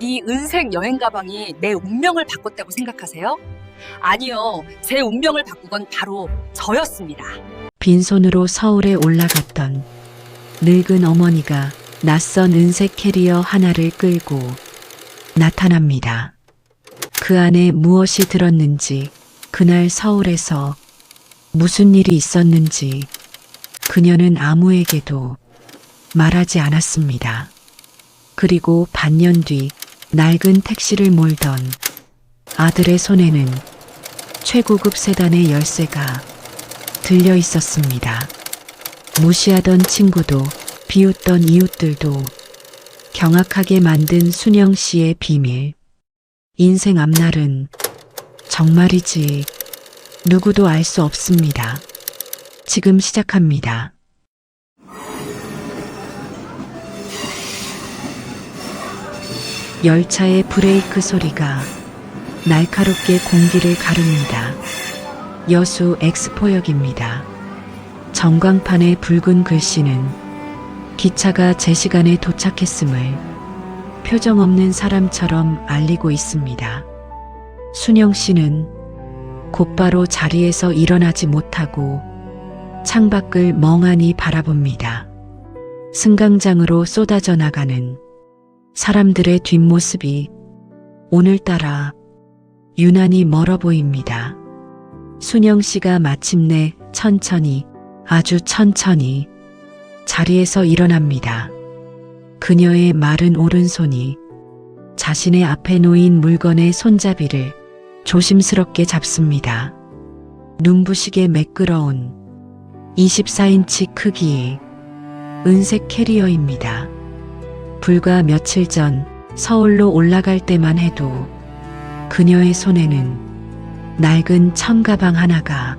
이 은색 여행 가방이 내 운명을 바꿨다고 생각하세요? 아니요. 제 운명을 바꾼 건 바로 저였습니다. 빈손으로 서울에 올라갔던 늙은 어머니가 낯선 은색 캐리어 하나를 끌고 나타납니다. 그 안에 무엇이 들었는지, 그날 서울에서 무슨 일이 있었는지 그녀는 아무에게도 말하지 않았습니다. 그리고 반년 뒤 낡은 택시를 몰던 아들의 손에는 최고급 세단의 열쇠가 들려 있었습니다. 무시하던 친구도 비웃던 이웃들도 경악하게 만든 순영 씨의 비밀. 인생 앞날은 정말이지 누구도 알 수 없습니다. 지금 시작합니다. 열차의 브레이크 소리가 날카롭게 공기를 가릅니다. 여수 엑스포역입니다. 전광판의 붉은 글씨는 기차가 제 시간에 도착했음을 표정 없는 사람처럼 알리고 있습니다. 순영 씨는 곧바로 자리에서 일어나지 못하고 창밖을 멍하니 바라봅니다. 승강장으로 쏟아져 나가는 사람들의 뒷모습이 오늘따라 유난히 멀어 보입니다. 순영 씨가 마침내 천천히, 아주 천천히 자리에서 일어납니다. 그녀의 마른 오른손이 자신의 앞에 놓인 물건의 손잡이를 조심스럽게 잡습니다. 눈부시게 매끄러운 24인치 크기의 은색 캐리어입니다. 불과 며칠 전 서울로 올라갈 때만 해도 그녀의 손에는 낡은 청가방 하나가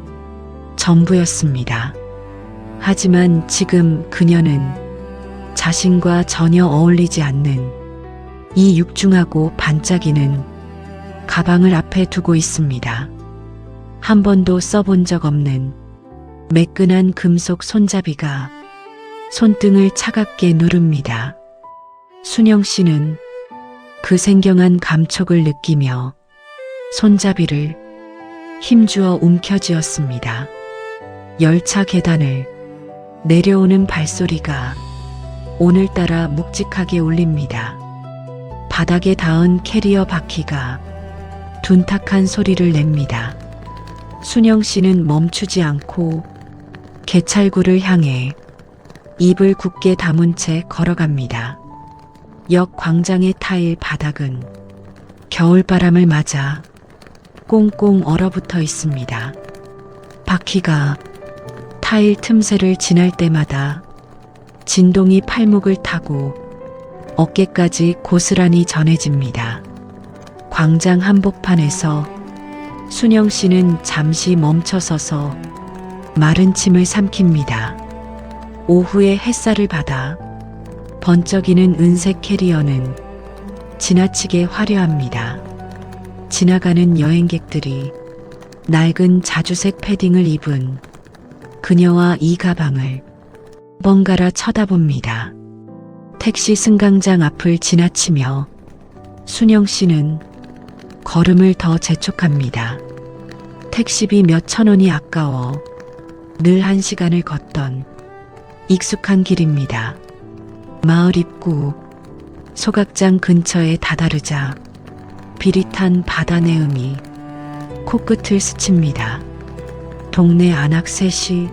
전부였습니다. 하지만 지금 그녀는 자신과 전혀 어울리지 않는 이 육중하고 반짝이는 가방을 앞에 두고 있습니다. 한 번도 써본 적 없는 매끈한 금속 손잡이가 손등을 차갑게 누릅니다. 순영 씨는 그 생경한 감촉을 느끼며 손잡이를 힘주어 움켜쥐었습니다. 열차 계단을 내려오는 발소리가 오늘따라 묵직하게 울립니다. 바닥에 닿은 캐리어 바퀴가 둔탁한 소리를 냅니다. 순영 씨는 멈추지 않고 개찰구를 향해 입을 굳게 다문 채 걸어갑니다. 역 광장의 타일 바닥은 겨울바람을 맞아 꽁꽁 얼어붙어 있습니다. 바퀴가 타일 틈새를 지날 때마다 진동이 팔목을 타고 어깨까지 고스란히 전해집니다. 광장 한복판에서 순영 씨는 잠시 멈춰서서 마른 침을 삼킵니다. 오후의 햇살을 받아 번쩍이는 은색 캐리어는 지나치게 화려합니다. 지나가는 여행객들이 낡은 자주색 패딩을 입은 그녀와 이 가방을 번갈아 쳐다봅니다. 택시 승강장 앞을 지나치며 순영 씨는 걸음을 더 재촉합니다. 택시비 몇천 원이 아까워 늘 1시간을 걷던 익숙한 길입니다. 마을 입구 소각장 근처에 다다르자 비릿한 바다 내음이 코끝을 스칩니다. 동네 아낙 셋이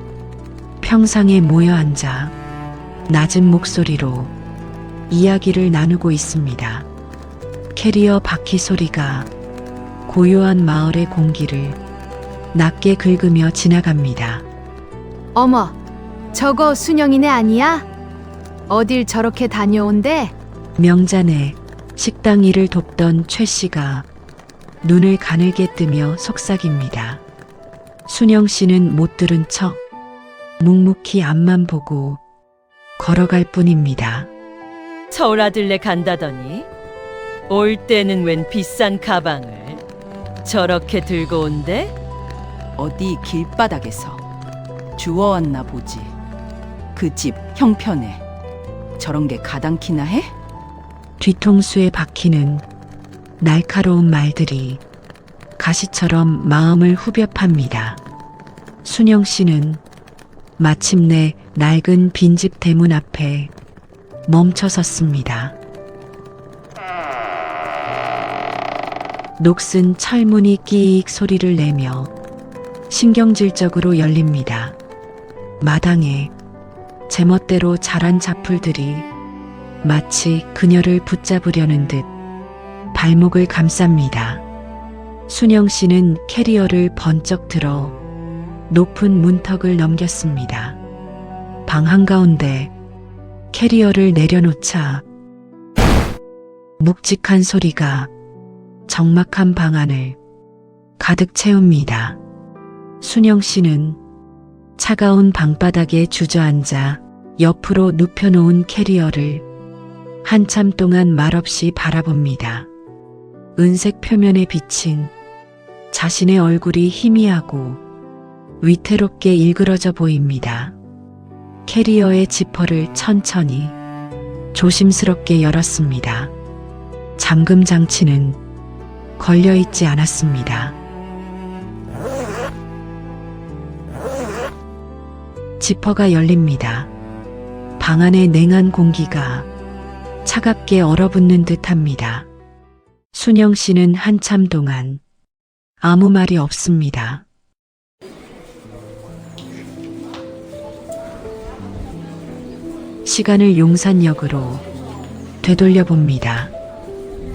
평상에 모여 앉아 낮은 목소리로 이야기를 나누고 있습니다. 캐리어 바퀴 소리가 고요한 마을의 공기를 낮게 긁으며 지나갑니다. 어머, 저거 순영이네 아니야? 어딜 저렇게 다녀온대? 명잔에 식당 일을 돕던 최 씨가 눈을 가늘게 뜨며 속삭입니다. 순영 씨는 못 들은 척 묵묵히 앞만 보고 걸어갈 뿐입니다. 서울 아들네 간다더니 올 때는 웬 비싼 가방을 저렇게 들고 온대? 어디 길바닥에서 주워왔나 보지. 그 집 형편에 저런 게 가당키나 해? 뒤통수에 박히는 날카로운 말들이 가시처럼 마음을 후벼 팝니다. 순영 씨는 마침내 낡은 빈집 대문 앞에 멈춰 섰습니다. 녹슨 철문이 끼익 소리를 내며 신경질적으로 열립니다. 마당에 제멋대로 자란 잡풀들이 마치 그녀를 붙잡으려는 듯 발목을 감쌉니다. 순영 씨는 캐리어를 번쩍 들어 높은 문턱을 넘겼습니다. 방 한가운데 캐리어를 내려놓자 묵직한 소리가 적막한 방 안을 가득 채웁니다. 순영 씨는 차가운 방바닥에 주저앉아 옆으로 눕혀놓은 캐리어를 한참 동안 말없이 바라봅니다. 은색 표면에 비친 자신의 얼굴이 희미하고 위태롭게 일그러져 보입니다. 캐리어의 지퍼를 천천히 조심스럽게 열었습니다. 잠금 장치는 걸려있지 않았습니다. 지퍼가 열립니다. 방 안의 냉한 공기가 차갑게 얼어붙는 듯합니다. 순영 씨는 한참 동안 아무 말이 없습니다. 시간을 용산역으로 되돌려 봅니다.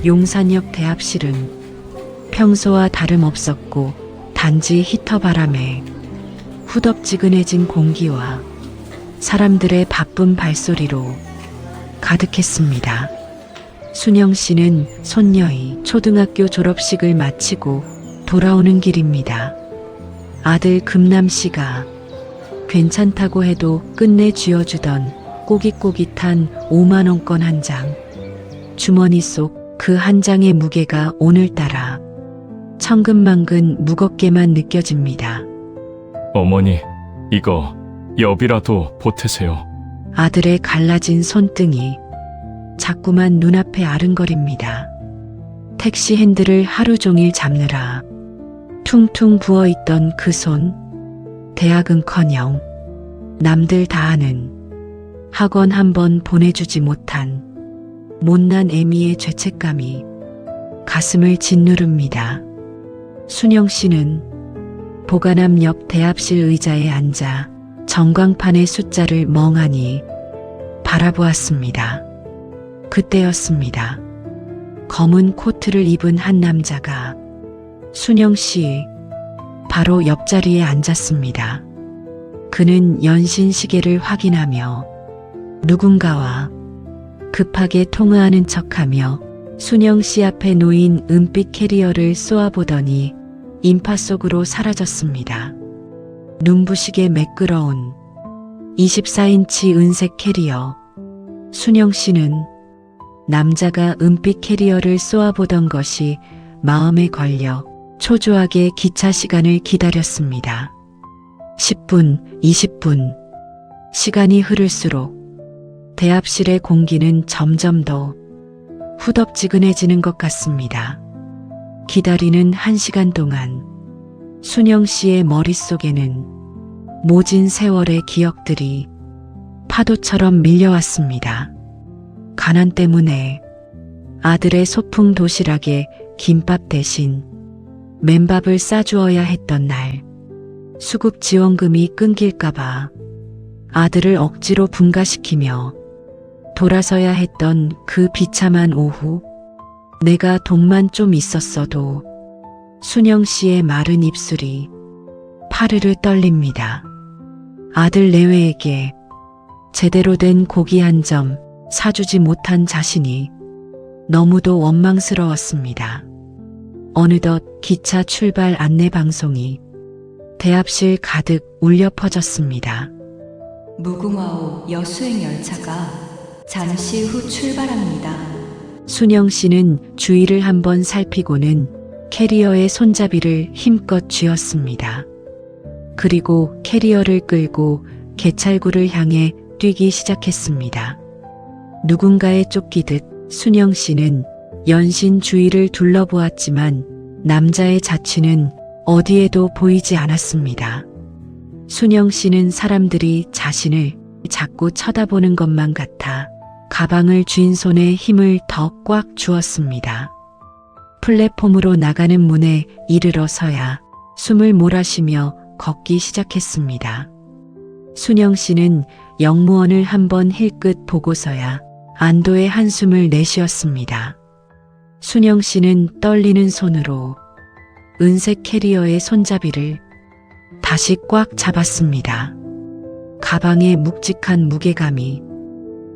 용산역 대합실은 평소와 다름없었고 단지 히터 바람에 후덥지근해진 공기와 사람들의 바쁜 발소리로 가득했습니다. 순영 씨는 손녀의 초등학교 졸업식을 마치고 돌아오는 길입니다. 아들 금남 씨가 괜찮다고 해도 끝내 쥐어주던 꼬깃꼬깃한 5만 원권 한 장. 주머니 속 그 한 장의 무게가 오늘따라 천근만근 무겁게만 느껴집니다. 어머니, 이거 엽이라도 보태세요. 아들의 갈라진 손등이 자꾸만 눈앞에 아른거립니다. 택시 핸들을 하루 종일 잡느라 퉁퉁 부어있던 그 손, 대학은커녕 남들 다 아는 학원 한번 보내주지 못한 못난 애미의 죄책감이 가슴을 짓누릅니다. 순영 씨는 보관함 옆 대합실 의자에 앉아 전광판의 숫자를 멍하니 바라보았습니다. 그때였습니다. 검은 코트를 입은 한 남자가 순영 씨 바로 옆자리에 앉았습니다. 그는 연신 시계를 확인하며 누군가와 급하게 통화하는 척하며 순영 씨 앞에 놓인 은빛 캐리어를 쏘아보더니 인파 속으로 사라졌습니다. 눈부시게 매끄러운 24인치 은색 캐리어. 순영 씨는 남자가 은빛 캐리어를 쏘아보던 것이 마음에 걸려 초조하게 기차 시간을 기다렸습니다. 10분, 20분. 시간이 흐를수록 대합실의 공기는 점점 더 후덥지근해지는 것 같습니다. 기다리는 1시간 동안 순영 씨의 머릿속에는 모진 세월의 기억들이 파도처럼 밀려왔습니다. 가난 때문에 아들의 소풍 도시락에 김밥 대신 맨밥을 싸주어야 했던 날, 수급 지원금이 끊길까봐 아들을 억지로 분가시키며 돌아서야 했던 그 비참한 오후, 내가 돈만 좀 있었어도. 순영 씨의 마른 입술이 파르르 떨립니다. 아들 내외에게 제대로 된 고기 한 점 사주지 못한 자신이 너무도 원망스러웠습니다. 어느덧 기차 출발 안내 방송이 대합실 가득 울려 퍼졌습니다. 무궁화호 여수행 열차가 잠시 후 출발합니다. 순영 씨는 주위를 한번 살피고는 캐리어의 손잡이를 힘껏 쥐었습니다. 그리고 캐리어를 끌고 개찰구를 향해 뛰기 시작했습니다. 누군가에 쫓기듯 순영 씨는 연신 주위를 둘러보았지만 남자의 자취는 어디에도 보이지 않았습니다. 순영 씨는 사람들이 자신을 자꾸 쳐다보는 것만 같아 가방을 쥔 손에 힘을 더 꽉 주었습니다. 플랫폼으로 나가는 문에 이르러서야 숨을 몰아쉬며 걷기 시작했습니다. 순영 씨는 영무원을 한번 힐끗 보고서야 안도의 한숨을 내쉬었습니다. 순영 씨는 떨리는 손으로 은색 캐리어의 손잡이를 다시 꽉 잡았습니다. 가방의 묵직한 무게감이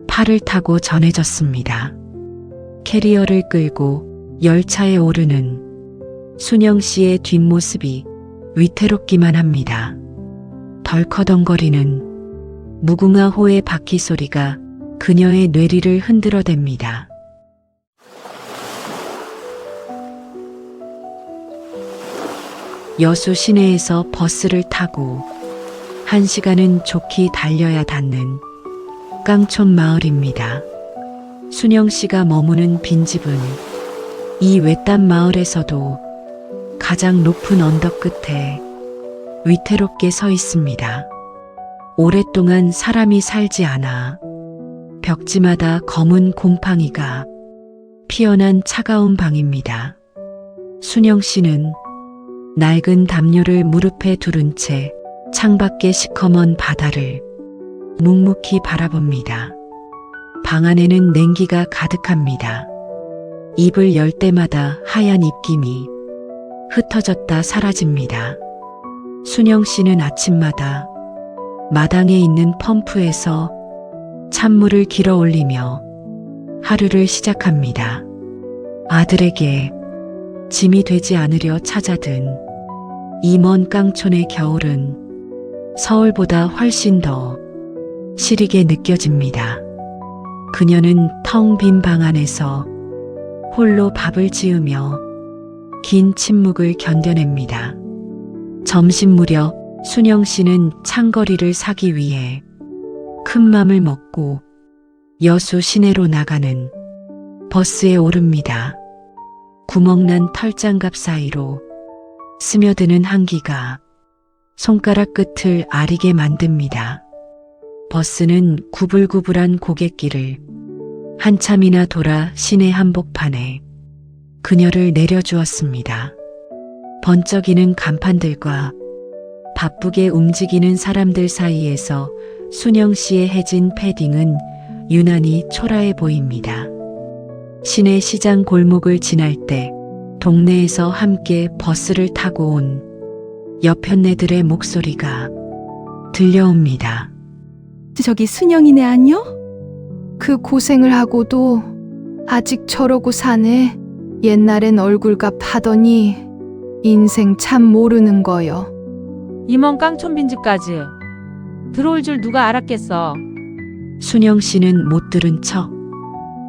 팔을 타고 전해졌습니다. 캐리어를 끌고 열차에 오르는 순영 씨의 뒷모습이 위태롭기만 합니다. 덜커덩거리는 무궁화호의 바퀴 소리가 그녀의 뇌리를 흔들어댑니다. 여수 시내에서 버스를 타고 1시간은 좋게 달려야 닿는 깡촌 마을입니다. 순영 씨가 머무는 빈집은 이 외딴 마을에서도 가장 높은 언덕 끝에 위태롭게 서 있습니다. 오랫동안 사람이 살지 않아 벽지마다 검은 곰팡이가 피어난 차가운 방입니다. 순영 씨는 낡은 담요를 무릎에 두른 채 창밖의 시커먼 바다를 묵묵히 바라봅니다. 방 안에는 냉기가 가득합니다. 입을 열 때마다 하얀 입김이 흩어졌다 사라집니다. 순영 씨는 아침마다 마당에 있는 펌프에서 찬물을 길어 올리며 하루를 시작합니다. 아들에게 짐이 되지 않으려 찾아든 이 먼 깡촌의 겨울은 서울보다 훨씬 더 시리게 느껴집니다. 그녀는 텅 빈 방 안에서 홀로 밥을 지으며 긴 침묵을 견뎌냅니다. 점심 무렵 순영 씨는 창거리를 사기 위해 큰 맘을 먹고 여수 시내로 나가는 버스에 오릅니다. 구멍난 털장갑 사이로 스며드는 한기가 손가락 끝을 아리게 만듭니다. 버스는 구불구불한 고갯길을 한참이나 돌아 시내 한복판에 그녀를 내려주었습니다. 번쩍이는 간판들과 바쁘게 움직이는 사람들 사이에서 순영 씨의 해진 패딩은 유난히 초라해 보입니다. 시내 시장 골목을 지날 때 동네에서 함께 버스를 타고 온 여편네들의 목소리가 들려옵니다. 저기 순영이네 아니요? 그 고생을 하고도 아직 저러고 사네. 옛날엔 얼굴값 하더니 인생 참 모르는 거요. 임원 깡촌 빈집까지 들어올 줄 누가 알았겠어. 순영 씨는 못 들은 척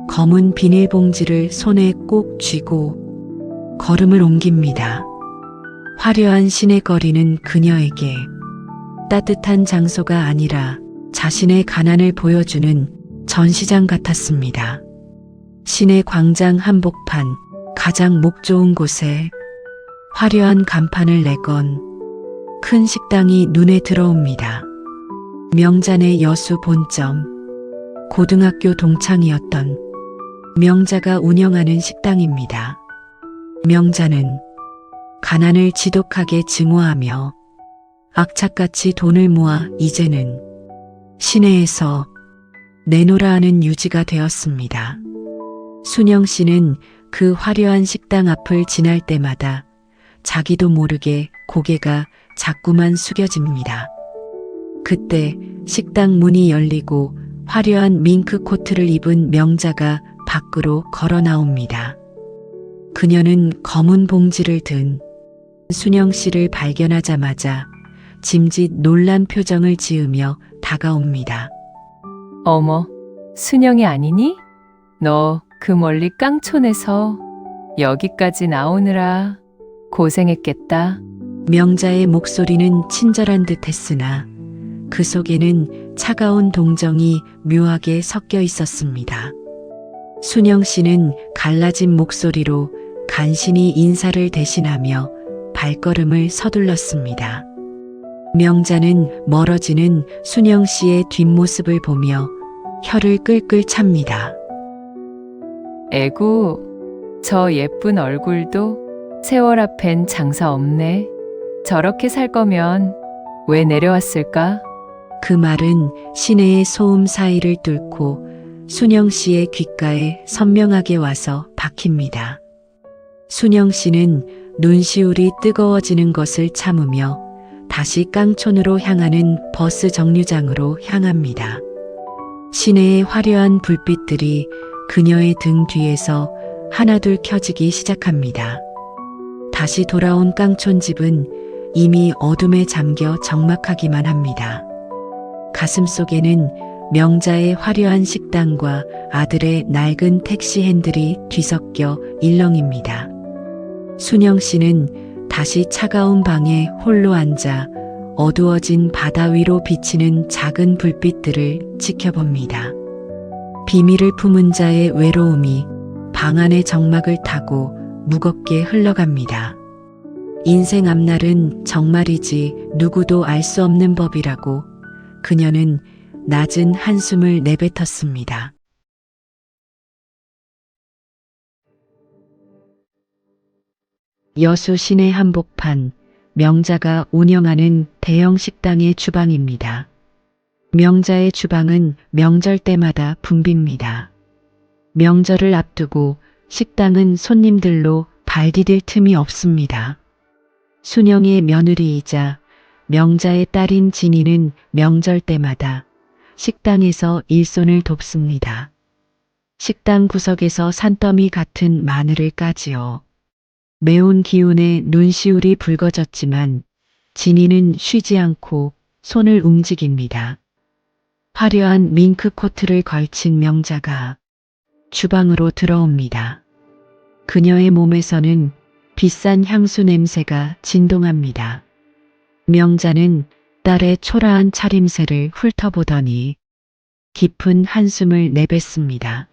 검은 비닐봉지를 손에 꼭 쥐고 걸음을 옮깁니다. 화려한 시내거리는 그녀에게 따뜻한 장소가 아니라 자신의 가난을 보여주는 전시장 같았습니다. 시내 광장 한복판 가장 목 좋은 곳에 화려한 간판을 내건 큰 식당이 눈에 들어옵니다. 명잔의 여수 본점, 고등학교 동창이었던 명자가 운영하는 식당입니다. 명자는 가난을 지독하게 증오하며 악착같이 돈을 모아 이제는 시내에서 내노라 하는 유지가 되었습니다. 순영 씨는 그 화려한 식당 앞을 지날 때마다 자기도 모르게 고개가 자꾸만 숙여집니다. 그때 식당 문이 열리고 화려한 밍크 코트를 입은 명자가 밖으로 걸어 나옵니다. 그녀는 검은 봉지를 든 순영 씨를 발견하자마자 짐짓 놀란 표정을 지으며 다가옵니다. 어머, 순영이 아니니? 너 그 멀리 깡촌에서 여기까지 나오느라 고생했겠다. 명자의 목소리는 친절한 듯 했으나 그 속에는 차가운 동정이 묘하게 섞여 있었습니다. 순영 씨는 갈라진 목소리로 간신히 인사를 대신하며 발걸음을 서둘렀습니다. 명자는 멀어지는 순영 씨의 뒷모습을 보며 혀를 끌끌 찹니다. 에구, 저 예쁜 얼굴도 세월 앞엔 장사 없네. 저렇게 살 거면 왜 내려왔을까? 그 말은 시내의 소음 사이를 뚫고 순영 씨의 귓가에 선명하게 와서 박힙니다. 순영 씨는 눈시울이 뜨거워지는 것을 참으며 다시 깡촌으로 향하는 버스 정류장으로 향합니다. 시내의 화려한 불빛들이 그녀의 등 뒤에서 하나둘 켜지기 시작합니다. 다시 돌아온 깡촌 집은 이미 어둠에 잠겨 적막하기만 합니다. 가슴속에는 명자의 화려한 식당과 아들의 낡은 택시 핸들이 뒤섞여 일렁입니다. 순영 씨는 다시 차가운 방에 홀로 앉아 어두워진 바다 위로 비치는 작은 불빛들을 지켜봅니다. 비밀을 품은 자의 외로움이 방 안의 적막을 타고 무겁게 흘러갑니다. 인생 앞날은 정말이지 누구도 알 수 없는 법이라고 그녀는 낮은 한숨을 내뱉었습니다. 여수 시내 한복판, 명자가 운영하는 대형 식당의 주방입니다. 명자의 주방은 명절 때마다 붐빕니다. 명절을 앞두고 식당은 손님들로 발디딜 틈이 없습니다. 순영의 며느리이자 명자의 딸인 진이는 명절 때마다 식당에서 일손을 돕습니다. 식당 구석에서 산더미 같은 마늘을 까지요. 매운 기운에 눈시울이 붉어졌지만 진이는 쉬지 않고 손을 움직입니다. 화려한 밍크 코트를 걸친 명자가 주방으로 들어옵니다. 그녀의 몸에서는 비싼 향수 냄새가 진동합니다. 명자는 딸의 초라한 차림새를 훑어보더니 깊은 한숨을 내뱉습니다.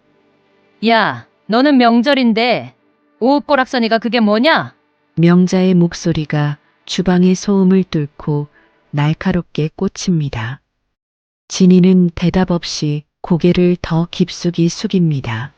야, 너는 명절인데 오옷꼬락서니가 그게 뭐냐? 명자의 목소리가 주방의 소음을 뚫고 날카롭게 꽂힙니다. 진이는 대답 없이 고개를 더 깊숙이 숙입니다.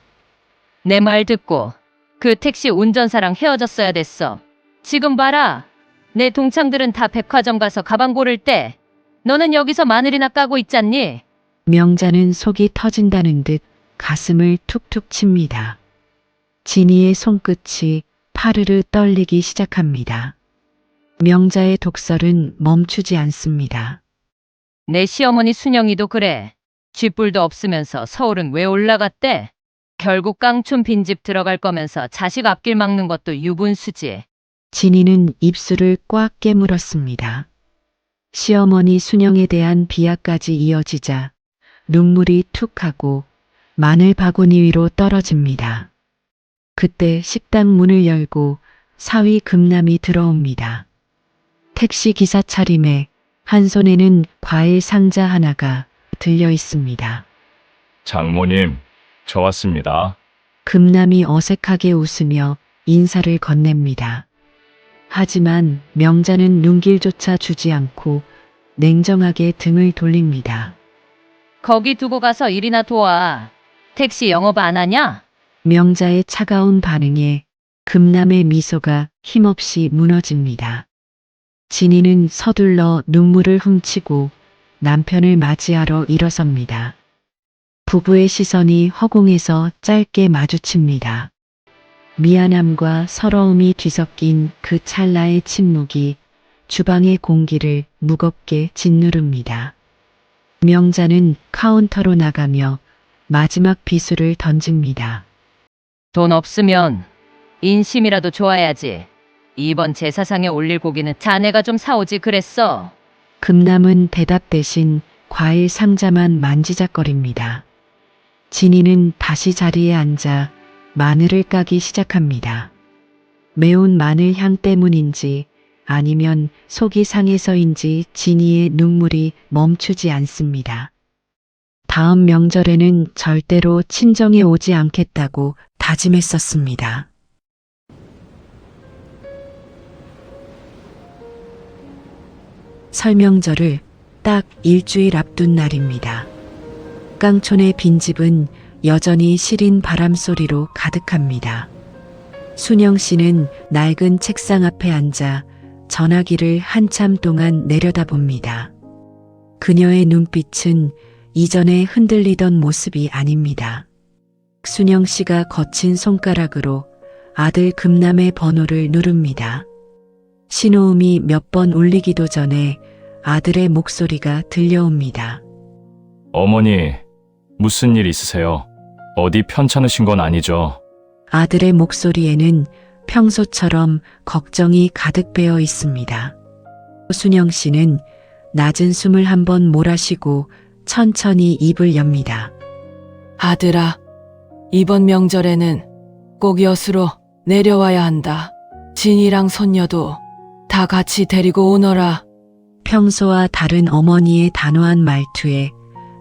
내 말 듣고 그 택시 운전사랑 헤어졌어야 됐어. 지금 봐라. 내 동창들은 다 백화점 가서 가방 고를 때 너는 여기서 마늘이나 까고 있잖니? 명자는 속이 터진다는 듯 가슴을 툭툭 칩니다. 진이의 손끝이 파르르 떨리기 시작합니다. 명자의 독설은 멈추지 않습니다. 내 시어머니 순영이도 그래. 쥐뿔도 없으면서 서울은 왜 올라갔대? 결국 깡촌 빈집 들어갈 거면서 자식 앞길 막는 것도 유분수지. 진이는 입술을 꽉 깨물었습니다. 시어머니 순영에 대한 비하까지 이어지자 눈물이 툭 하고 마늘 바구니 위로 떨어집니다. 그때 식당 문을 열고 사위 금남이 들어옵니다. 택시 기사 차림에 한 손에는 과일 상자 하나가 들려 있습니다. 장모님, 저 왔습니다. 금남이 어색하게 웃으며 인사를 건넵니다. 하지만 명자는 눈길조차 주지 않고 냉정하게 등을 돌립니다. 거기 두고 가서 일이나 도와. 택시 영업 안 하냐? 명자의 차가운 반응에 금남의 미소가 힘없이 무너집니다. 진이는 서둘러 눈물을 훔치고 남편을 맞이하러 일어섭니다. 부부의 시선이 허공에서 짧게 마주칩니다. 미안함과 서러움이 뒤섞인 그 찰나의 침묵이 주방의 공기를 무겁게 짓누릅니다. 명자는 카운터로 나가며 마지막 비수를 던집니다. 돈 없으면 인심이라도 좋아야지. 이번 제사상에 올릴 고기는 자네가 좀 사오지 그랬어. 금남은 대답 대신 과일 상자만 만지작거립니다. 진이는 다시 자리에 앉아 마늘을 까기 시작합니다. 매운 마늘 향 때문인지 아니면 속이 상해서인지 진이의 눈물이 멈추지 않습니다. 다음 명절에는 절대로 친정에 오지 않겠다고 다짐했었습니다. 설명절을 딱 일주일 앞둔 날입니다. 깡촌의 빈집은 여전히 시린 바람소리로 가득합니다. 순영 씨는 낡은 책상 앞에 앉아 전화기를 한참 동안 내려다봅니다. 그녀의 눈빛은 이전에 흔들리던 모습이 아닙니다. 순영 씨가 거친 손가락으로 아들 금남의 번호를 누릅니다. 신호음이 몇 번 울리기도 전에 아들의 목소리가 들려옵니다. 어머니, 무슨 일 있으세요? 어디 편찮으신 건 아니죠? 아들의 목소리에는 평소처럼 걱정이 가득 배어 있습니다. 순영 씨는 낮은 숨을 한번 몰아쉬고 천천히 입을 엽니다. 아들아, 이번 명절에는 꼭 여수로 내려와야 한다. 진이랑 손녀도 다 같이 데리고 오너라. 평소와 다른 어머니의 단호한 말투에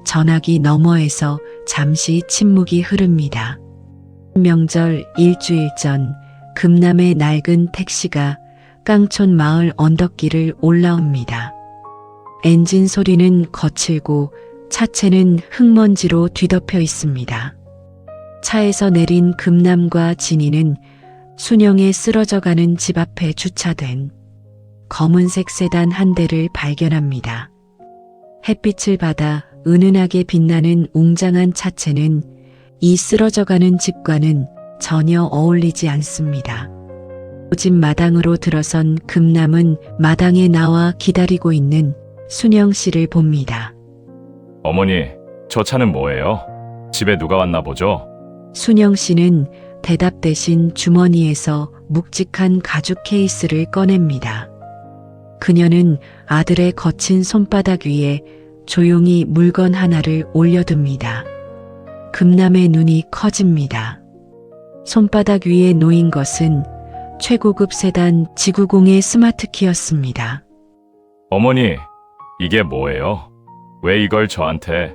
전화기 너머에서 잠시 침묵이 흐릅니다. 명절 일주일 전 금남의 낡은 택시가 깡촌 마을 언덕길을 올라옵니다. 엔진 소리는 거칠고 차체는 흙먼지로 뒤덮여 있습니다. 차에서 내린 금남과 진이는 순영의 쓰러져가는 집 앞에 주차된 검은색 세단 한 대를 발견합니다. 햇빛을 받아 은은하게 빛나는 웅장한 차체는 이 쓰러져가는 집과는 전혀 어울리지 않습니다. 집 마당으로 들어선 금남은 마당에 나와 기다리고 있는 순영 씨를 봅니다. 어머니, 저 차는 뭐예요? 집에 누가 왔나 보죠? 순영 씨는 대답 대신 주머니에서 묵직한 가죽 케이스를 꺼냅니다. 그녀는 아들의 거친 손바닥 위에 조용히 물건 하나를 올려둡니다. 금남의 눈이 커집니다. 손바닥 위에 놓인 것은 최고급 세단 지구공의 스마트키였습니다. 어머니, 이게 뭐예요? 왜 이걸 저한테?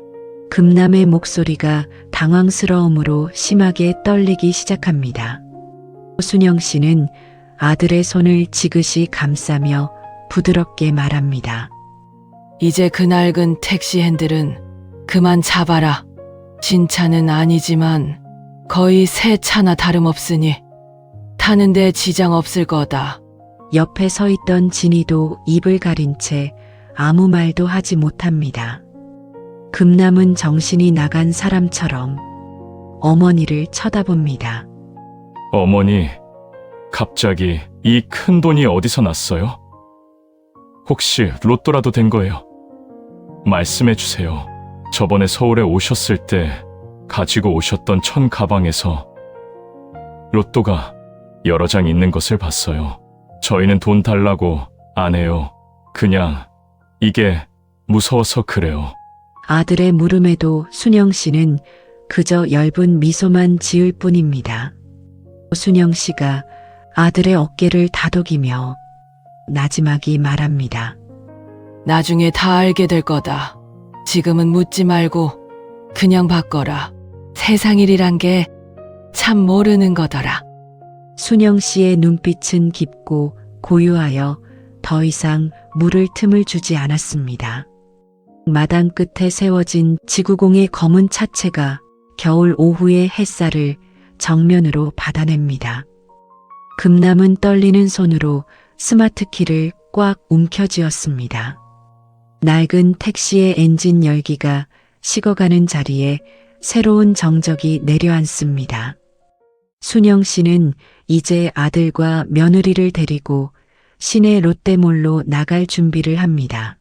금남의 목소리가 당황스러움으로 심하게 떨리기 시작합니다. 순영 씨는 아들의 손을 지그시 감싸며 부드럽게 말합니다. 이제 그 낡은 택시 핸들은 그만 잡아라. 신차는 아니지만 거의 새 차나 다름없으니 타는데 지장 없을 거다. 옆에 서 있던 진이도 입을 가린 채 아무 말도 하지 못합니다. 금남은 정신이 나간 사람처럼 어머니를 쳐다봅니다. 어머니, 갑자기 이 큰 돈이 어디서 났어요? 혹시 로또라도 된 거예요? 말씀해 주세요. 저번에 서울에 오셨을 때 가지고 오셨던 천 가방에서 로또가 여러 장 있는 것을 봤어요. 저희는 돈 달라고 안 해요. 그냥 이게 무서워서 그래요. 아들의 물음에도 순영 씨는 그저 엷은 미소만 지을 뿐입니다. 순영 씨가 아들의 어깨를 다독이며 나지막이 말합니다. 나중에 다 알게 될 거다. 지금은 묻지 말고 그냥 바꿔라. 세상 일이란 게 참 모르는 거더라. 순영 씨의 눈빛은 깊고 고요하여 더 이상 물을 틈을 주지 않았습니다. 마당 끝에 세워진 지구공의 검은 차체가 겨울 오후의 햇살을 정면으로 받아냅니다. 금남은 떨리는 손으로 스마트키를 꽉 움켜쥐었습니다. 낡은 택시의 엔진 열기가 식어가는 자리에 새로운 정적이 내려앉습니다. 순영 씨는 이제 아들과 며느리를 데리고 시내 롯데몰로 나갈 준비를 합니다.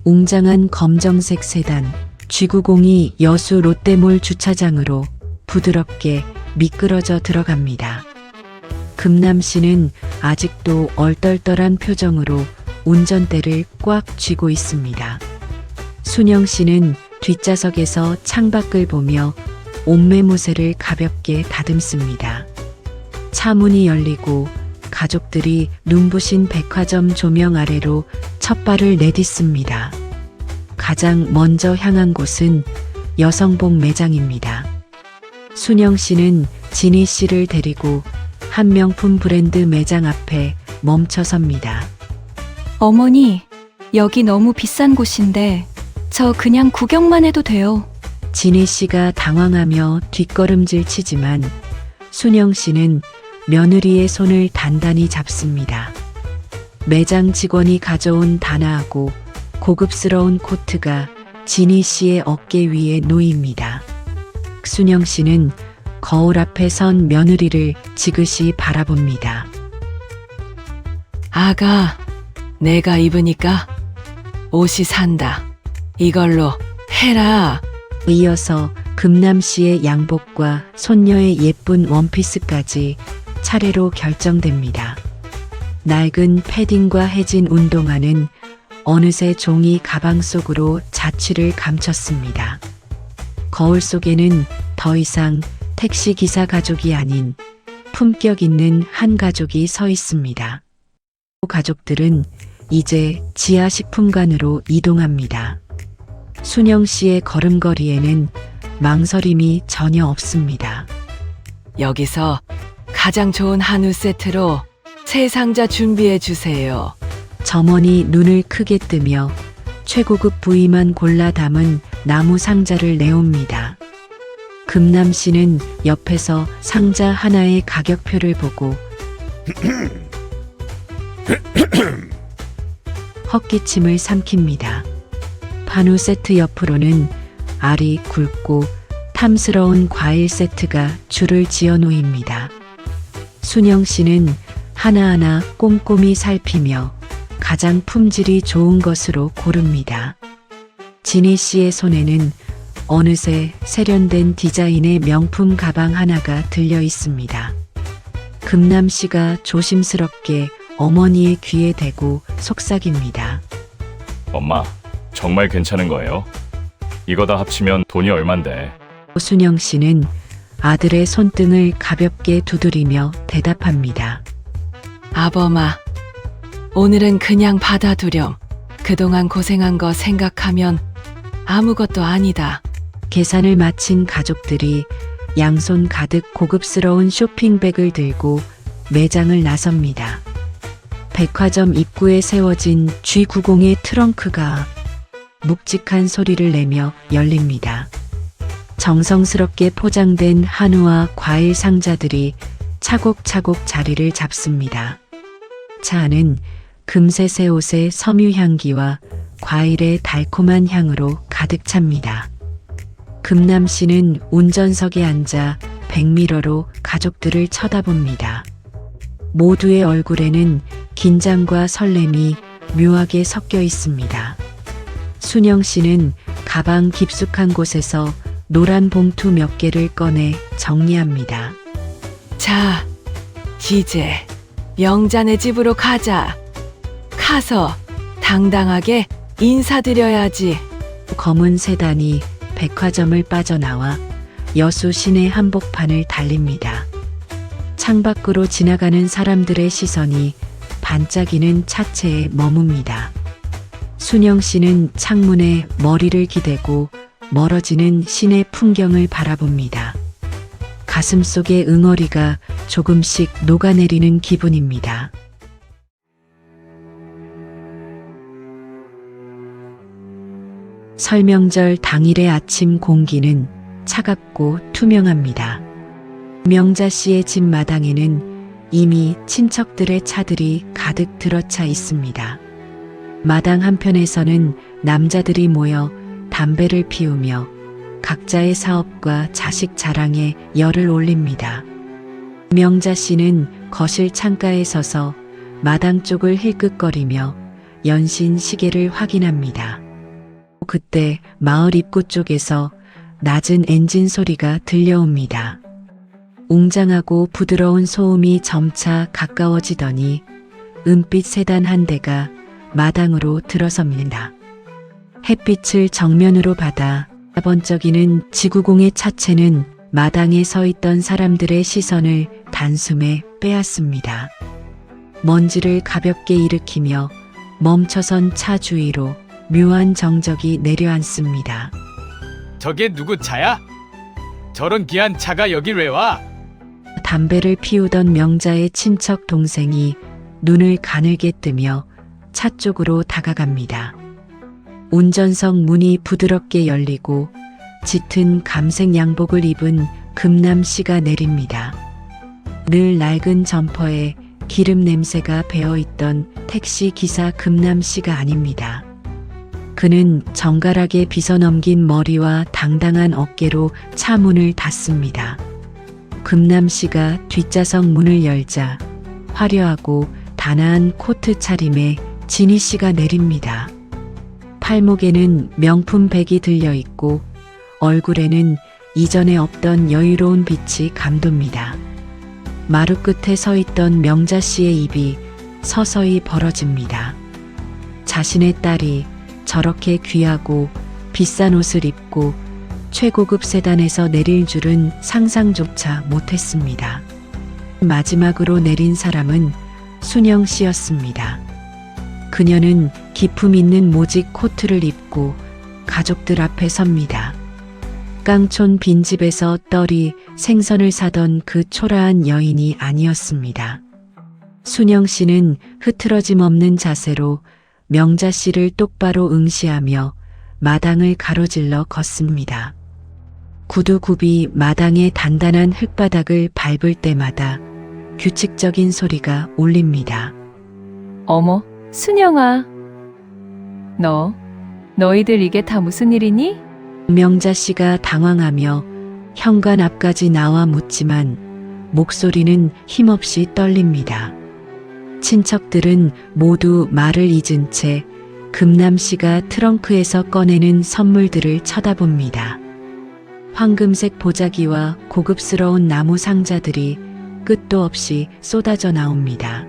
웅장한 검정색 세단 G90이 여수 롯데몰 주차장으로 부드럽게 미끄러져 들어갑니다. 금남 씨는 아직도 얼떨떨한 표정으로 운전대를 꽉 쥐고 있습니다. 순영 씨는 뒷좌석에서 창밖을 보며 옷매무새를 가볍게 다듬습니다. 차 문이 열리고 가족들이 눈부신 백화점 조명 아래로 첫 발을 내딛습니다. 가장 먼저 향한 곳은 여성복 매장입니다. 순영 씨는 진희 씨를 데리고 한 명품 브랜드 매장 앞에 멈춰섭니다. 어머니, 여기 너무 비싼 곳인데 저 그냥 구경만 해도 돼요. 진희 씨가 당황하며 뒷걸음질 치지만 순영 씨는 며느리의 손을 단단히 잡습니다. 매장 직원이 가져온 단아하고 고급스러운 코트가 진희 씨의 어깨 위에 놓입니다. 순영 씨는 거울 앞에 선 며느리를 지그시 바라봅니다. 아가, 내가 입으니까 옷이 산다. 이걸로 해라. 이어서 금남 씨의 양복과 손녀의 예쁜 원피스까지 차례로 결정됩니다. 낡은 패딩과 해진 운동화는 어느새 종이 가방 속으로 자취를 감췄습니다. 거울 속에는 더 이상 택시 기사 가족이 아닌 품격 있는 한 가족이 서 있습니다. 가족들은 이제 지하 식품관으로 이동합니다. 순영 씨의 걸음걸이에는 망설임이 전혀 없습니다. 여기서 가장 좋은 한우 세트로 세 상자 준비해 주세요. 점원이 눈을 크게 뜨며 최고급 부위만 골라 담은 나무 상자를 내옵니다. 금남 씨는 옆에서 상자 하나의 가격표를 보고 헛기침을 삼킵니다. 한우 세트 옆으로는 알이 굵고 탐스러운 과일 세트가 줄을 지어 놓입니다. 순영 씨는 하나하나 꼼꼼히 살피며 가장 품질이 좋은 것으로 고릅니다. 진희 씨의 손에는 어느새 세련된 디자인의 명품 가방 하나가 들려 있습니다. 금남 씨가 조심스럽게 어머니의 귀에 대고 속삭입니다. 엄마, 정말 괜찮은 거예요? 이거 다 합치면 돈이 얼만데? 순영 씨는 아들의 손등을 가볍게 두드리며 대답합니다. 아범아, 오늘은 그냥 받아두렴. 그동안 고생한 거 생각하면 아무것도 아니다. 계산을 마친 가족들이 양손 가득 고급스러운 쇼핑백을 들고 매장을 나섭니다. 백화점 입구에 세워진 G90의 트렁크가 묵직한 소리를 내며 열립니다. 정성스럽게 포장된 한우와 과일 상자들이 차곡차곡 자리를 잡습니다. 차 안은 금세 새 옷의 섬유 향기와 과일의 달콤한 향으로 가득 찹니다. 금남 씨는 운전석에 앉아 백미러로 가족들을 쳐다봅니다. 모두의 얼굴에는 긴장과 설렘이 묘하게 섞여 있습니다. 순영 씨는 가방 깊숙한 곳에서 노란 봉투 몇 개를 꺼내 정리합니다. 자, 이제 영자네 집으로 가자. 가서 당당하게 인사드려야지. 검은 세단이 백화점을 빠져나와 여수 시내 한복판을 달립니다. 창밖으로 지나가는 사람들의 시선이 반짝이는 차체에 머뭅니다. 순영 씨는 창문에 머리를 기대고 멀어지는 시내 풍경을 바라봅니다. 가슴 속의 응어리가 조금씩 녹아내리는 기분입니다. 설명절 당일의 아침 공기는 차갑고 투명합니다. 명자 씨의 집 마당에는 이미 친척들의 차들이 가득 들어차 있습니다. 마당 한편에서는 남자들이 모여 담배를 피우며 각자의 사업과 자식 자랑에 열을 올립니다. 명자 씨는 거실 창가에 서서 마당 쪽을 힐끗거리며 연신 시계를 확인합니다. 그때 마을 입구 쪽에서 낮은 엔진 소리가 들려옵니다. 웅장하고 부드러운 소음이 점차 가까워지더니 은빛 세단 한 대가 마당으로 들어섭니다. 햇빛을 정면으로 받아 번쩍이는 G90의 차체는 마당에 서 있던 사람들의 시선을 단숨에 빼앗습니다. 먼지를 가볍게 일으키며 멈춰선 차 주위로 묘한 정적이 내려앉습니다. 저게 누구 차야? 저런 귀한 차가 여길 왜 와? 담배를 피우던 명자의 친척 동생이 눈을 가늘게 뜨며 차 쪽으로 다가갑니다. 운전석 문이 부드럽게 열리고 짙은 감색 양복을 입은 금남 씨가 내립니다. 늘 낡은 점퍼에 기름 냄새가 배어 있던 택시 기사 금남 씨가 아닙니다. 그는 정갈하게 빗어넘긴 머리와 당당한 어깨로 차 문을 닫습니다. 금남 씨가 뒷좌석 문을 열자 화려하고 단아한 코트 차림에 진희 씨가 내립니다. 팔목에는 명품 백이 들려 있고 얼굴에는 이전에 없던 여유로운 빛이 감돕니다. 마루 끝에 서 있던 명자 씨의 입이 서서히 벌어집니다. 자신의 딸이 저렇게 귀하고 비싼 옷을 입고 최고급 세단에서 내릴 줄은 상상조차 못했습니다. 마지막으로 내린 사람은 순영 씨였습니다. 그녀는 기품 있는 모직 코트를 입고 가족들 앞에 섭니다. 깡촌 빈집에서 떨이 생선을 사던 그 초라한 여인이 아니었습니다. 순영 씨는 흐트러짐 없는 자세로 명자 씨를 똑바로 응시하며 마당을 가로질러 걷습니다. 구두굽이 마당의 단단한 흙바닥을 밟을 때마다 규칙적인 소리가 울립니다. 어머, 순영아. 너희들 이게 다 무슨 일이니? 명자 씨가 당황하며 현관 앞까지 나와 묻지만 목소리는 힘없이 떨립니다. 친척들은 모두 말을 잊은 채 금남 씨가 트렁크에서 꺼내는 선물들을 쳐다봅니다. 황금색 보자기와 고급스러운 나무 상자들이 끝도 없이 쏟아져 나옵니다.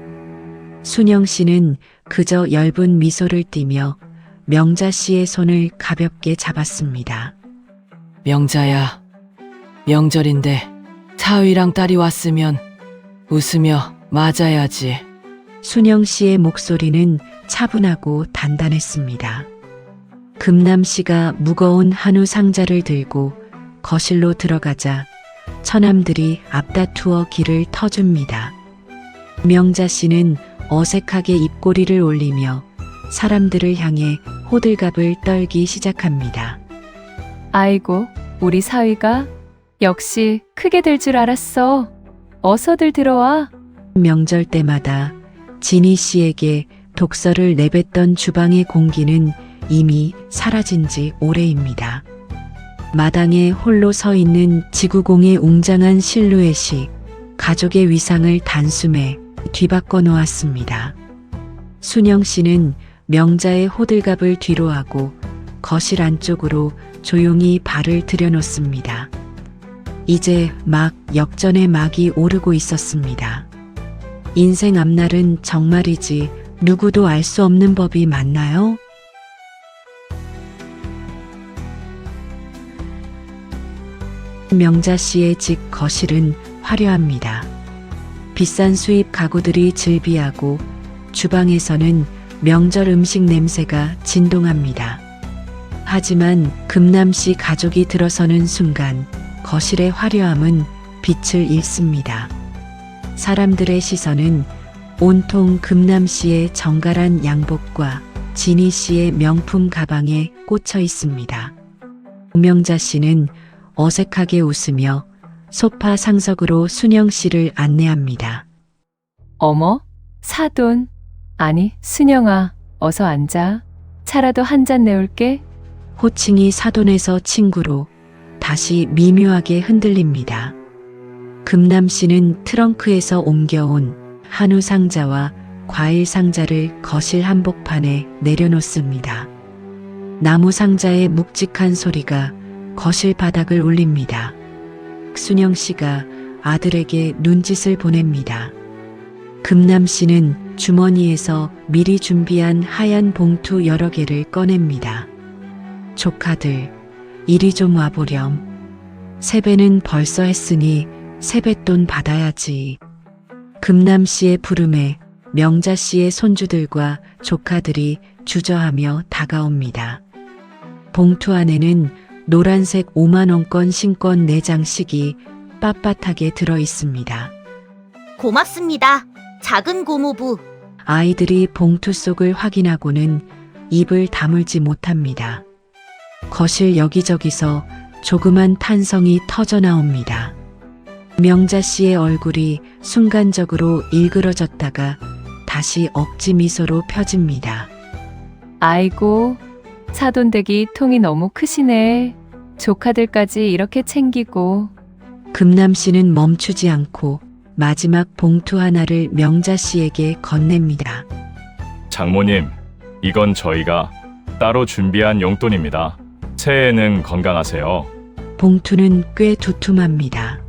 순영 씨는 그저 엷은 미소를 띠며 명자 씨의 손을 가볍게 잡았습니다. 명자야, 명절인데 사위랑 딸이 왔으면 웃으며 맞아야지. 순영 씨의 목소리는 차분하고 단단했습니다. 금남 씨가 무거운 한우 상자를 들고 거실로 들어가자 처남들이 앞다투어 길을 터줍니다. 명자 씨는 어색하게 입꼬리를 올리며 사람들을 향해 호들갑을 떨기 시작합니다. 아이고, 우리 사위가 역시 크게 될 줄 알았어. 어서들 들어와. 명절 때마다 진희 씨에게 독서를 내뱉던 주방의 공기는 이미 사라진 지 오래입니다. 마당에 홀로 서 있는 지구공의 웅장한 실루엣이 가족의 위상을 단숨에 뒤바꿔 놓았습니다. 순영 씨는 명자의 호들갑을 뒤로하고 거실 안쪽으로 조용히 발을 들여놓습니다. 이제 막 역전의 막이 오르고 있었습니다. 인생 앞날은 정말이지 누구도 알 수 없는 법이 맞나요? 명자 씨의 집 거실은 화려합니다. 비싼 수입 가구들이 즐비하고 주방에서는 명절 음식 냄새가 진동합니다. 하지만 금남 씨 가족이 들어서는 순간 거실의 화려함은 빛을 잃습니다. 사람들의 시선은 온통 금남 씨의 정갈한 양복과 진희 씨의 명품 가방에 꽂혀 있습니다. 명자 씨는 어색하게 웃으며 소파 상석으로 순영 씨를 안내합니다. 어머, 사돈. 아니, 순영아, 어서 앉아. 차라도 한 잔 내올게. 호칭이 사돈에서 친구로 다시 미묘하게 흔들립니다. 금남 씨는 트렁크에서 옮겨온 한우 상자와 과일 상자를 거실 한복판에 내려놓습니다. 나무 상자의 묵직한 소리가 거실 바닥을 울립니다. 순영 씨가 아들에게 눈짓을 보냅니다. 금남 씨는 주머니에서 미리 준비한 하얀 봉투 여러 개를 꺼냅니다. 조카들, 이리 좀 와보렴. 세배는 벌써 했으니 세뱃돈 받아야지. 금남 씨의 부름에 명자 씨의 손주들과 조카들이 주저하며 다가옵니다. 봉투 안에는 노란색 5만원권 신권 4장씩이 빳빳하게 들어 있습니다. 고맙습니다. 작은 고모부. 아이들이 봉투 속을 확인하고는 입을 다물지 못합니다. 거실 여기저기서 조그만 탄성이 터져 나옵니다. 명자 씨의 얼굴이 순간적으로 일그러졌다가 다시 억지 미소로 펴집니다. 아이고, 사돈댁이 통이 너무 크시네. 조카들까지 이렇게 챙기고. 금남 씨는 멈추지 않고 마지막 봉투 하나를 명자 씨에게 건넵니다. 장모님, 이건 저희가 따로 준비한 용돈입니다. 새해에는 건강하세요. 봉투는 꽤 두툼합니다.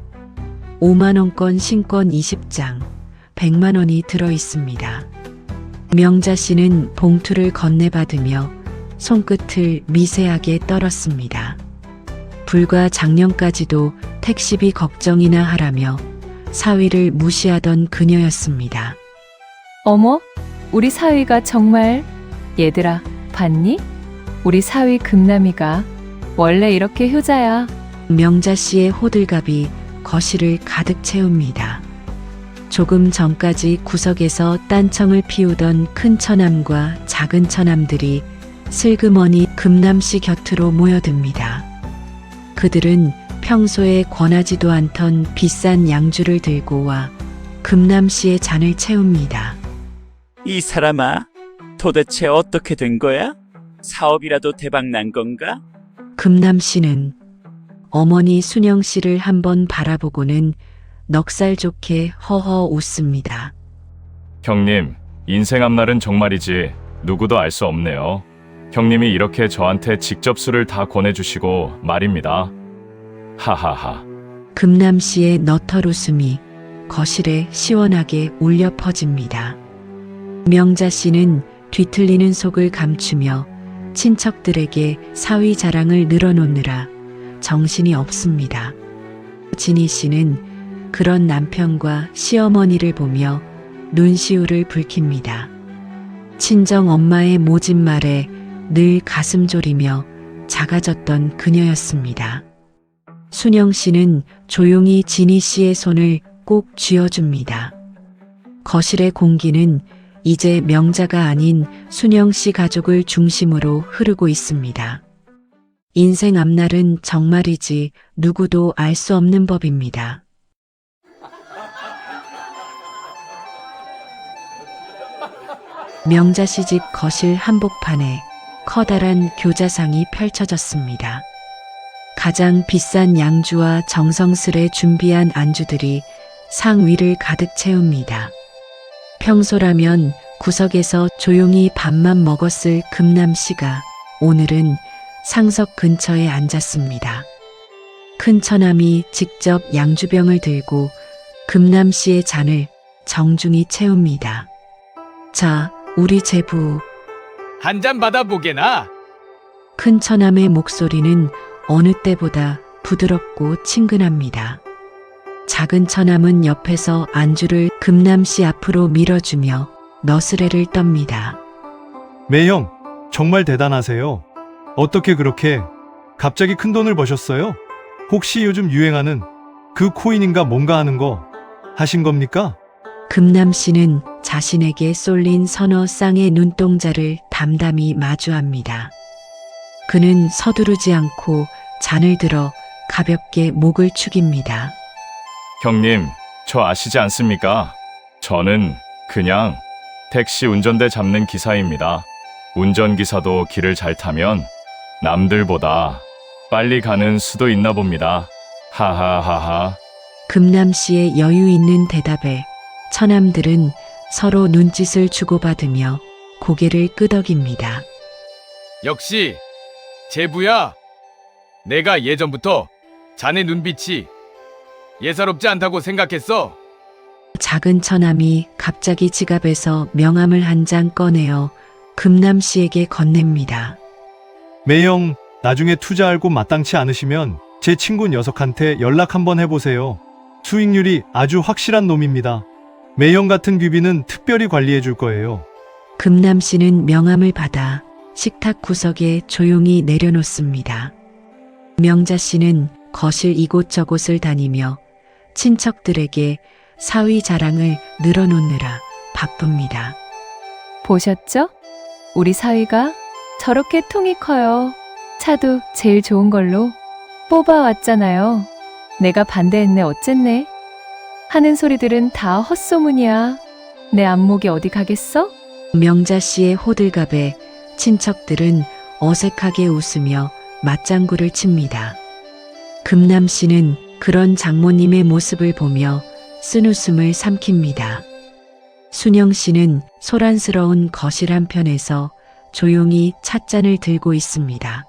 5만원권 신권 20장, 100만원이 들어 있습니다. 명자 씨는 봉투를 건네받으며 손끝을 미세하게 떨었습니다. 불과 작년까지도 택시비 걱정이나 하라며 사위를 무시하던 그녀였습니다. 어머, 우리 사위가 정말. 얘들아, 봤니? 우리 사위 금남이가 원래 이렇게 효자야. 명자 씨의 호들갑이 거실을 가득 채웁니다. 조금 전까지 구석에서 딴청을 피우던 큰 처남과 작은 처남들이 슬그머니 금남 씨 곁으로 모여듭니다. 그들은 평소에 권하지도 않던 비싼 양주를 들고 와 금남 씨의 잔을 채웁니다. 이 사람아, 도대체 어떻게 된 거야? 사업이라도 대박 난 건가? 금남 씨는 어머니 순영 씨를 한번 바라보고는 넉살 좋게 허허 웃습니다. 형님, 인생 앞날은 정말이지 누구도 알 수 없네요. 형님이 이렇게 저한테 직접 술을 다 권해주시고 말입니다. 하하하. 금남 씨의 너털 웃음이 거실에 시원하게 울려 퍼집니다. 명자 씨는 뒤틀리는 속을 감추며 친척들에게 사위 자랑을 늘어놓느라 정신이 없습니다. 진희 씨는 그런 남편과 시어머니를 보며 눈시울을 붉힙니다. 친정 엄마의 모진 말에 늘 가슴 졸이며 작아졌던 그녀였습니다. 순영 씨는 조용히 진희 씨의 손을 꼭 쥐어줍니다. 거실의 공기는 이제 명자가 아닌 순영 씨 가족을 중심으로 흐르고 있습니다. 인생 앞날은 정말이지 누구도 알 수 없는 법입니다. 명자 씨 집 거실 한복판에 커다란 교자상이 펼쳐졌습니다. 가장 비싼 양주와 정성스레 준비한 안주들이 상 위를 가득 채웁니다. 평소라면 구석에서 조용히 밥만 먹었을 금남 씨가 오늘은 상석 근처에 앉았습니다. 큰 처남이 직접 양주병을 들고 금남 씨의 잔을 정중히 채웁니다. 자, 우리 제부. 한 잔 받아보게나. 큰 처남의 목소리는 어느 때보다 부드럽고 친근합니다. 작은 처남은 옆에서 안주를 금남 씨 앞으로 밀어주며 너스레를 떱니다. 매형, 정말 대단하세요. 어떻게 그렇게 갑자기 큰 돈을 버셨어요? 혹시 요즘 유행하는 그 코인인가 뭔가 하는 거 하신 겁니까? 금남 씨는 자신에게 쏠린 서너 쌍의 눈동자를 담담히 마주합니다. 그는 서두르지 않고 잔을 들어 가볍게 목을 축입니다. 형님, 저 아시지 않습니까? 저는 그냥 택시 운전대 잡는 기사입니다. 운전기사도 길을 잘 타면 남들보다 빨리 가는 수도 있나 봅니다. 하하하하. 금남 씨의 여유 있는 대답에 처남들은 서로 눈짓을 주고받으며 고개를 끄덕입니다. 역시 제부야. 내가 예전부터 자네 눈빛이 예사롭지 않다고 생각했어. 작은 처남이 갑자기 지갑에서 명함을 한 장 꺼내어 금남 씨에게 건넵니다. 매형, 나중에 투자할 곳 마땅치 않으시면 제 친구 녀석한테 연락 한번 해보세요. 수익률이 아주 확실한 놈입니다. 매형 같은 귀비는 특별히 관리해 줄 거예요. 금남 씨는 명함을 받아 식탁 구석에 조용히 내려놓습니다. 명자 씨는 거실 이곳저곳을 다니며 친척들에게 사위 자랑을 늘어놓느라 바쁩니다. 보셨죠? 우리 사위가 저렇게 통이 커요. 차도 제일 좋은 걸로 뽑아왔잖아요. 내가 반대했네 어쨌네. 하는 소리들은 다 헛소문이야. 내 안목이 어디 가겠어? 명자 씨의 호들갑에 친척들은 어색하게 웃으며 맞장구를 칩니다. 금남 씨는 그런 장모님의 모습을 보며 쓴웃음을 삼킵니다. 순영 씨는 소란스러운 거실 한편에서 조용히 찻잔을 들고 있습니다.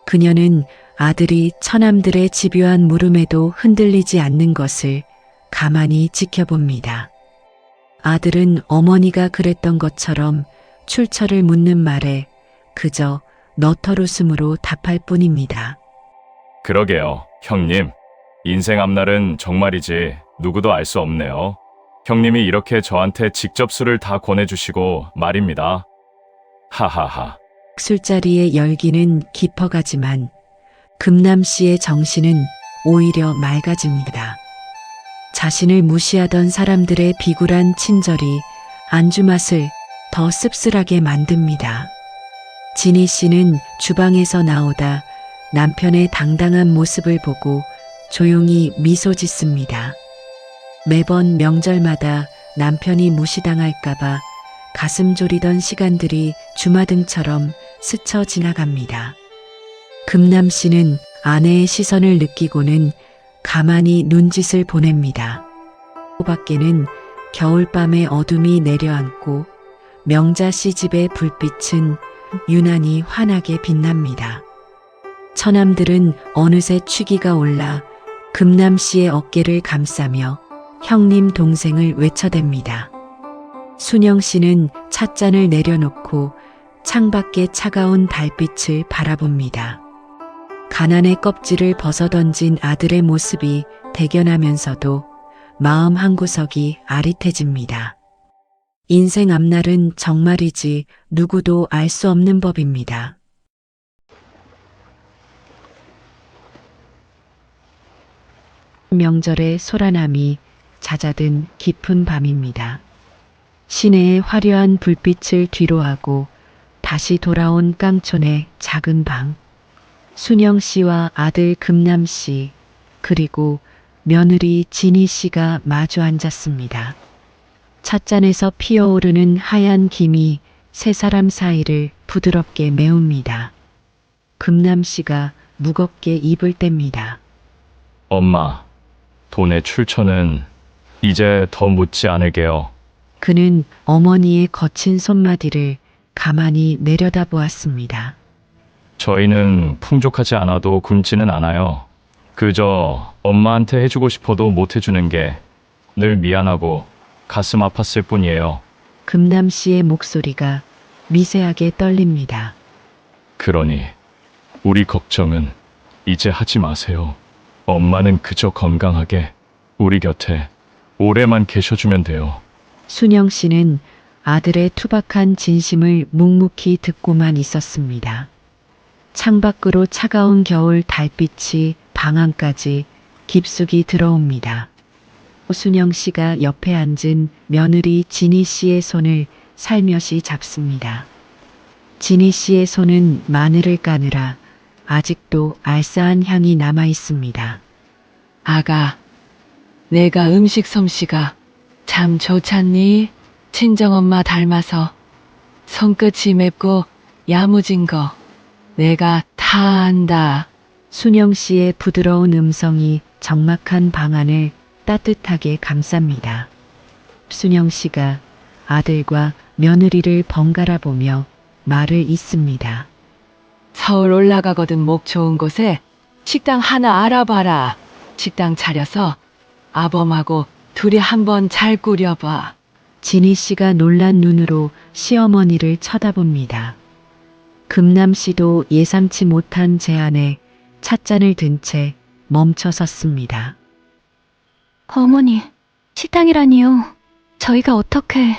그녀는 아들이 처남들의 집요한 물음에도 흔들리지 않는 것을 가만히 지켜봅니다. 아들은 어머니가 그랬던 것처럼 출처를 묻는 말에 그저 너털웃음으로 답할 뿐입니다. 그러게요, 형님. 인생 앞날은 정말이지 누구도 알 수 없네요. 형님이 이렇게 저한테 직접 술을 다 권해주시고 말입니다. 하하하. 술자리의 열기는 깊어가지만 금남 씨의 정신은 오히려 맑아집니다. 자신을 무시하던 사람들의 비굴한 친절이 안주 맛을 더 씁쓸하게 만듭니다. 진희 씨는 주방에서 나오다 남편의 당당한 모습을 보고 조용히 미소 짓습니다. 매번 명절마다 남편이 무시당할까봐 가슴 졸이던 시간들이 주마등처럼 스쳐 지나갑니다. 금남 씨는 아내의 시선을 느끼고는 가만히 눈짓을 보냅니다. 밖에는 겨울밤의 어둠이 내려앉고 명자 씨 집의 불빛은 유난히 환하게 빛납니다. 처남들은 어느새 취기가 올라 금남 씨의 어깨를 감싸며 형님 동생을 외쳐댑니다. 순영 씨는 찻잔을 내려놓고 창밖의 차가운 달빛을 바라봅니다. 가난의 껍질을 벗어던진 아들의 모습이 대견하면서도 마음 한구석이 아릿해집니다. 인생 앞날은 정말이지 누구도 알 수 없는 법입니다. 명절의 소란함이 잦아든 깊은 밤입니다. 시내의 화려한 불빛을 뒤로하고 다시 돌아온 깡촌의 작은 방. 순영 씨와 아들 금남 씨, 그리고 며느리 진희 씨가 마주 앉았습니다. 찻잔에서 피어오르는 하얀 김이 세 사람 사이를 부드럽게 메웁니다. 금남 씨가 무겁게 입을 뗍니다. 엄마, 돈의 출처는 이제 더 묻지 않을게요. 그는 어머니의 거친 손마디를 가만히 내려다보았습니다. 저희는 풍족하지 않아도 굶지는 않아요. 그저 엄마한테 해주고 싶어도 못 해주는 게 늘 미안하고 가슴 아팠을 뿐이에요. 금남 씨의 목소리가 미세하게 떨립니다. 그러니 우리 걱정은 이제 하지 마세요. 엄마는 그저 건강하게 우리 곁에 오래만 계셔주면 돼요. 순영 씨는 아들의 투박한 진심을 묵묵히 듣고만 있었습니다. 창밖으로 차가운 겨울 달빛이 방 안까지 깊숙이 들어옵니다. 순영 씨가 옆에 앉은 며느리 진희 씨의 손을 살며시 잡습니다. 진희 씨의 손은 마늘을 까느라 아직도 알싸한 향이 남아 있습니다. 아가, 내가 음식 솜씨가 참 좋잖니? 친정엄마 닮아서 손끝이 맵고 야무진 거 내가 다 안다. 순영 씨의 부드러운 음성이 적막한 방안을 따뜻하게 감쌉니다. 순영 씨가 아들과 며느리를 번갈아 보며 말을 잇습니다. 서울 올라가거든 목 좋은 곳에 식당 하나 알아봐라. 식당 차려서 아범하고 둘이 한번 잘 꾸려봐. 진희 씨가 놀란 눈으로 시어머니를 쳐다봅니다. 금남 씨도 예상치 못한 제안에 찻잔을 든 채 멈춰 섰습니다. 어머니, 식당이라니요. 저희가 어떻게...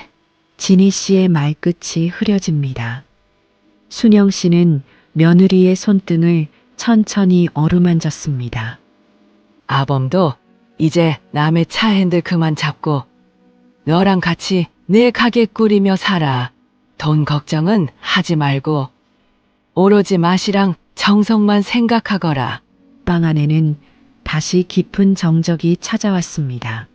진희 씨의 말끝이 흐려집니다. 순영 씨는 며느리의 손등을 천천히 어루만졌습니다. 아범도 이제 남의 차 핸들 그만 잡고 너랑 같이 내 가게 꾸리며 살아. 돈 걱정은 하지 말고 오로지 맛이랑 정성만 생각하거라. 방 안에는 다시 깊은 정적이 찾아왔습니다.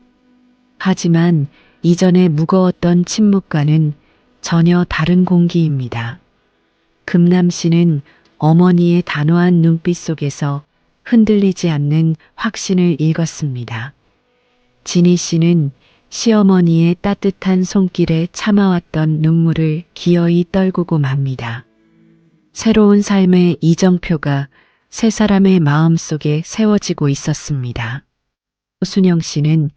하지만 이전에 무거웠던 침묵과는 전혀 다른 공기입니다. 금남 씨는 어머니의 단호한 눈빛 속에서 흔들리지 않는 확신을 읽었습니다. 진희 씨는 시어머니의 따뜻한 손길에 참아왔던 눈물을 기어이 떨구고 맙니다. 새로운 삶의 이정표가 세 사람의 마음속에 세워지고 있었습니다. 순영 씨는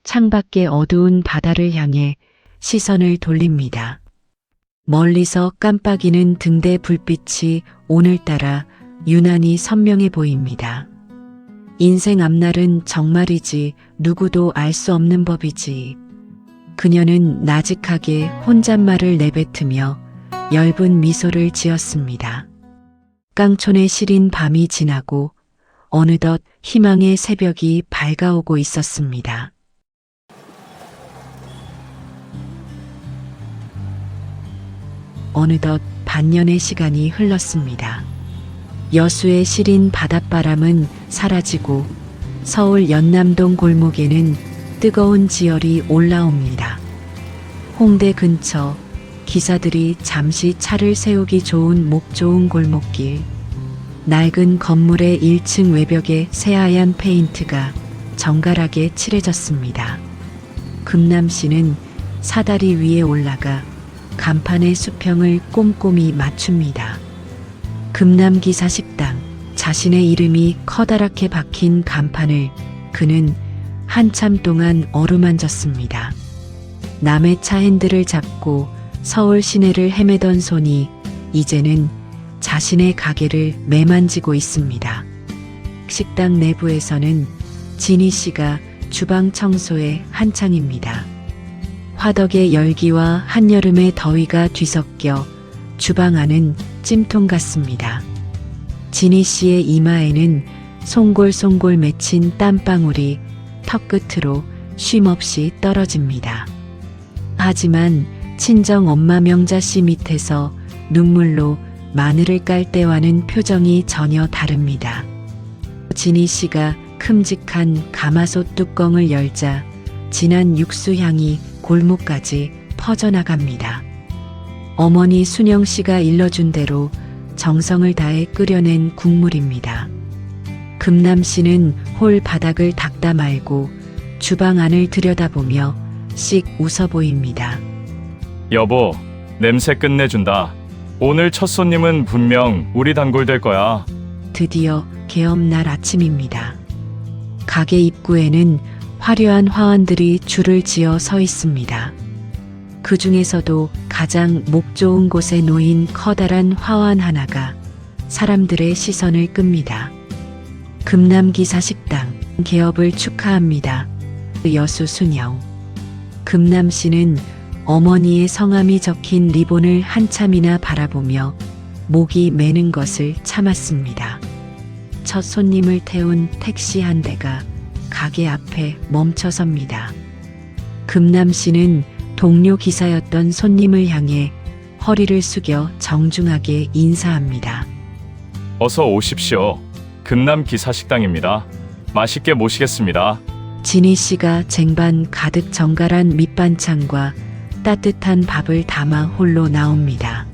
창밖의 어두운 바다를 향해 시선을 돌립니다. 멀리서 깜빡이는 등대 불빛이 오늘따라 유난히 선명해 보입니다. 인생 앞날은 정말이지 누구도 알 수 없는 법이지. 그녀는 나직하게 혼잣말을 내뱉으며 엷은 미소를 지었습니다. 깡촌의 시린 밤이 지나고 어느덧 희망의 새벽이 밝아오고 있었습니다. 어느덧 반년의 시간이 흘렀습니다. 여수의 시린 바닷바람은 사라지고 서울 연남동 골목에는 뜨거운 지열이 올라옵니다. 홍대 근처 기사들이 잠시 차를 세우기 좋은 목 좋은 골목길. 낡은 건물의 1층 외벽에 새하얀 페인트가 정갈하게 칠해졌습니다. 금남 씨는 사다리 위에 올라가 간판의 수평을 꼼꼼히 맞춥니다. 금남기사 식당, 자신의 이름이 커다랗게 박힌 간판을 그는 한참 동안 어루만졌습니다. 남의 차 핸들을 잡고 서울 시내를 헤매던 손이 이제는 자신의 가게를 매만지고 있습니다. 식당 내부에서는 진희 씨가 주방 청소에 한창입니다. 화덕의 열기와 한여름의 더위가 뒤섞여 주방 안은 찜통 같습니다. 진희 씨의 이마에는 송골송골 맺힌 땀방울이 턱끝으로 쉼없이 떨어집니다. 하지만 친정 엄마 명자 씨 밑에서 눈물로 마늘을 깔 때와는 표정이 전혀 다릅니다. 진희 씨가 큼직한 가마솥 뚜껑을 열자 진한 육수 향이 골목까지 퍼져나갑니다. 어머니 순영 씨가 일러준 대로 정성을 다해 끓여낸 국물입니다. 금남 씨는 홀 바닥을 닦다 말고 주방 안을 들여다보며 씩 웃어 보입니다. 여보, 냄새 끝내준다. 오늘 첫 손님은 분명 우리 단골 될 거야. 드디어 개업날 아침입니다. 가게 입구에는 화려한 화환들이 줄을 지어 서 있습니다. 그 중에서도 가장 목 좋은 곳에 놓인 커다란 화환 하나가 사람들의 시선을 끕니다. 금남기사 식당 개업을 축하합니다. 여수 순영. 금남 씨는 어머니의 성함이 적힌 리본을 한참이나 바라보며 목이 메는 것을 참았습니다. 첫 손님을 태운 택시 한 대가 가게 앞에 멈춰섭니다. 금남 씨는 동료 기사였던 손님을 향해 허리를 숙여 정중하게 인사합니다. 어서 오십시오. 금남 기사 식당입니다. 맛있게 모시겠습니다. 진희 씨가 쟁반 가득 정갈한 밑반찬과 따뜻한 밥을 담아 홀로 나옵니다.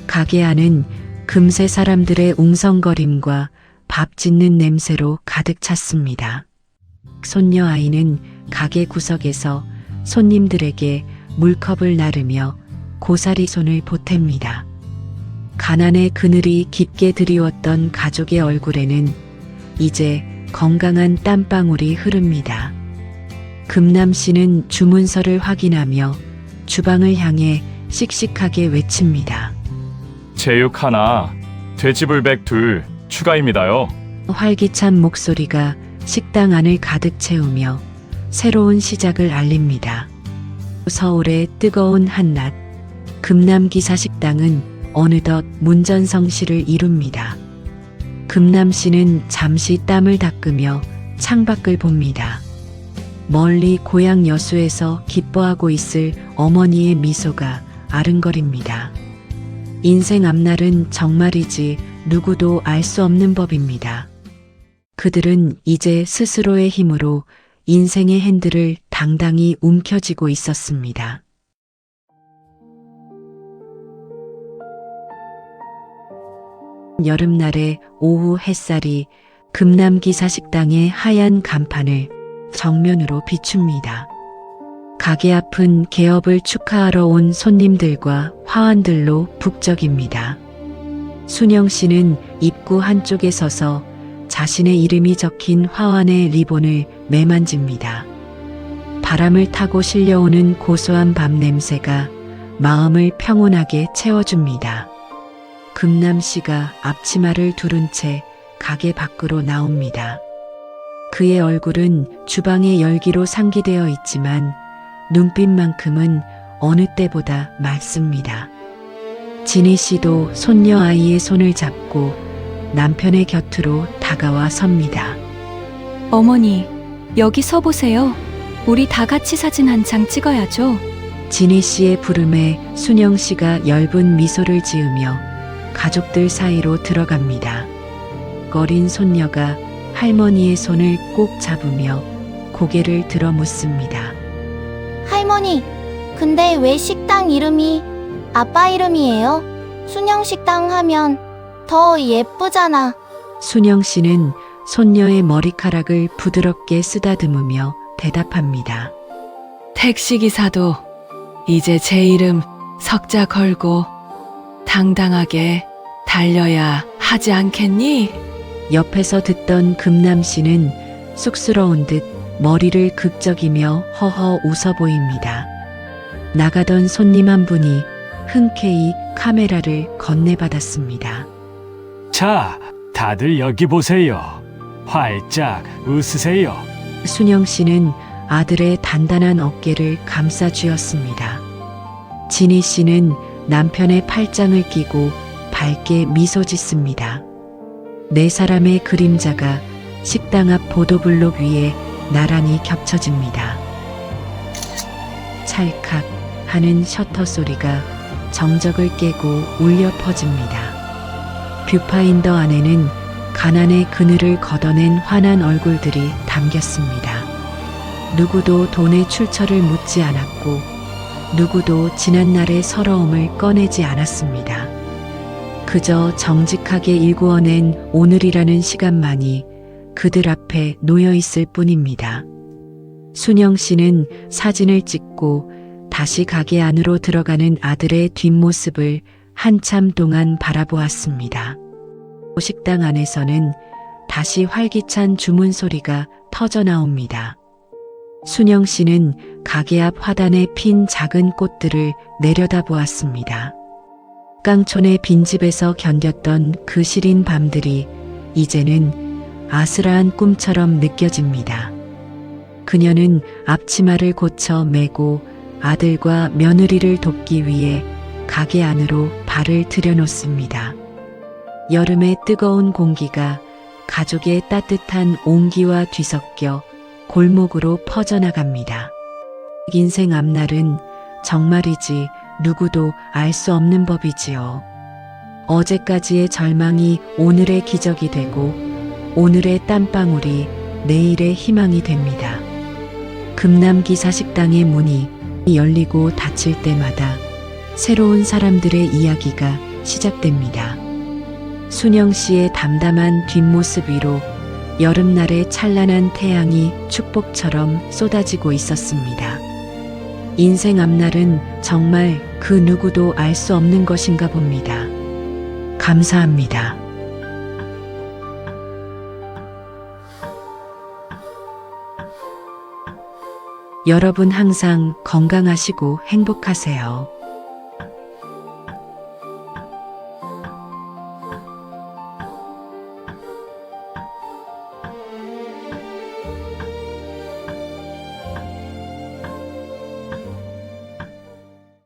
가게 안은 금세 사람들의 웅성거림과 밥 짓는 냄새로 가득 찼습니다. 손녀 아이는 가게 구석에서 손님들에게 물컵을 나르며 고사리 손을 보탭니다. 가난의 그늘이 깊게 드리웠던 가족의 얼굴에는 이제 건강한 땀방울이 흐릅니다. 금남 씨는 주문서를 확인하며 주방을 향해 씩씩하게 외칩니다. 제육 하나, 돼지불백 둘 추가입니다요. 활기찬 목소리가 식당 안을 가득 채우며 새로운 시작을 알립니다. 서울의 뜨거운 한낮, 금남기사 식당은 어느덧 문전성시를 이룹니다. 금남 씨는 잠시 땀을 닦으며 창밖을 봅니다. 멀리 고향 여수에서 기뻐하고 있을 어머니의 미소가 아른거립니다. 인생 앞날은 정말이지 누구도 알 수 없는 법입니다. 그들은 이제 스스로의 힘으로 인생의 핸들을 당당히 움켜쥐고 있었습니다. 여름날의 오후 햇살이 금남기사 식당의 하얀 간판을 정면으로 비춥니다. 가게 앞은 개업을 축하하러 온 손님들과 화환들로 북적입니다. 순영 씨는 입구 한쪽에 서서 자신의 이름이 적힌 화환의 리본을 매만집니다. 바람을 타고 실려오는 고소한 밤 냄새가 마음을 평온하게 채워줍니다. 금남 씨가 앞치마를 두른 채 가게 밖으로 나옵니다. 그의 얼굴은 주방의 열기로 상기되어 있지만 눈빛만큼은 어느 때보다 맑습니다. 진희 씨도 손녀 아이의 손을 잡고 남편의 곁으로 다가와 섭니다. 어머니, 여기 서보세요. 우리 다 같이 사진 한 장 찍어야죠. 진희 씨의 부름에 순영 씨가 엷은 미소를 지으며 가족들 사이로 들어갑니다. 어린 손녀가 할머니의 손을 꼭 잡으며 고개를 들어 묻습니다. 할머니, 근데 왜 식당 이름이 아빠 이름이에요? 순영식당 하면 더 예쁘잖아. 순영 씨는 손녀의 머리카락을 부드럽게 쓰다듬으며 대답합니다. 택시기사도 이제 제 이름 석자 걸고 당당하게 달려야 하지 않겠니? 옆에서 듣던 금남 씨는 쑥스러운 듯 머리를 극적이며 허허 웃어 보입니다. 나가던 손님 한 분이 흔쾌히 카메라를 건네받았습니다. 자, 다들 여기 보세요. 활짝 웃으세요. 순영 씨는 아들의 단단한 어깨를 감싸 쥐었습니다. 진희 씨는 남편의 팔짱을 끼고 밝게 미소 짓습니다. 네 사람의 그림자가 식당 앞 보도블록 위에 나란히 겹쳐집니다. 찰칵 하는 셔터 소리가 정적을 깨고 울려 퍼집니다. 뷰파인더 안에는 가난의 그늘을 걷어낸 환한 얼굴들이 담겼습니다. 누구도 돈의 출처를 묻지 않았고 누구도 지난날의 서러움을 꺼내지 않았습니다. 그저 정직하게 일구어낸 오늘이라는 시간만이 그들 앞에 놓여 있을 뿐입니다. 순영 씨는 사진을 찍고 다시 가게 안으로 들어가는 아들의 뒷모습을 한참 동안 바라보았습니다. 식당 안에서는 다시 활기찬 주문 소리가 터져 나옵니다. 순영 씨는 가게 앞 화단에 핀 작은 꽃들을 내려다보았습니다. 깡촌의 빈집에서 견뎠던 그 시린 밤들이 이제는 아스라한 꿈처럼 느껴집니다. 그녀는 앞치마를 고쳐 매고 아들과 며느리를 돕기 위해 가게 안으로 발을 들여놓습니다. 여름의 뜨거운 공기가 가족의 따뜻한 온기와 뒤섞여 골목으로 퍼져나갑니다. 인생 앞날은 정말이지 누구도 알 수 없는 법이지요. 어제까지의 절망이 오늘의 기적이 되고 오늘의 땀방울이 내일의 희망이 됩니다. 금남기사 식당의 문이 열리고 닫힐 때마다 새로운 사람들의 이야기가 시작됩니다. 순영 씨의 담담한 뒷모습 위로 여름날의 찬란한 태양이 축복처럼 쏟아지고 있었습니다. 인생 앞날은 정말 그 누구도 알 수 없는 것인가 봅니다. 감사합니다. 여러분 항상 건강하시고 행복하세요.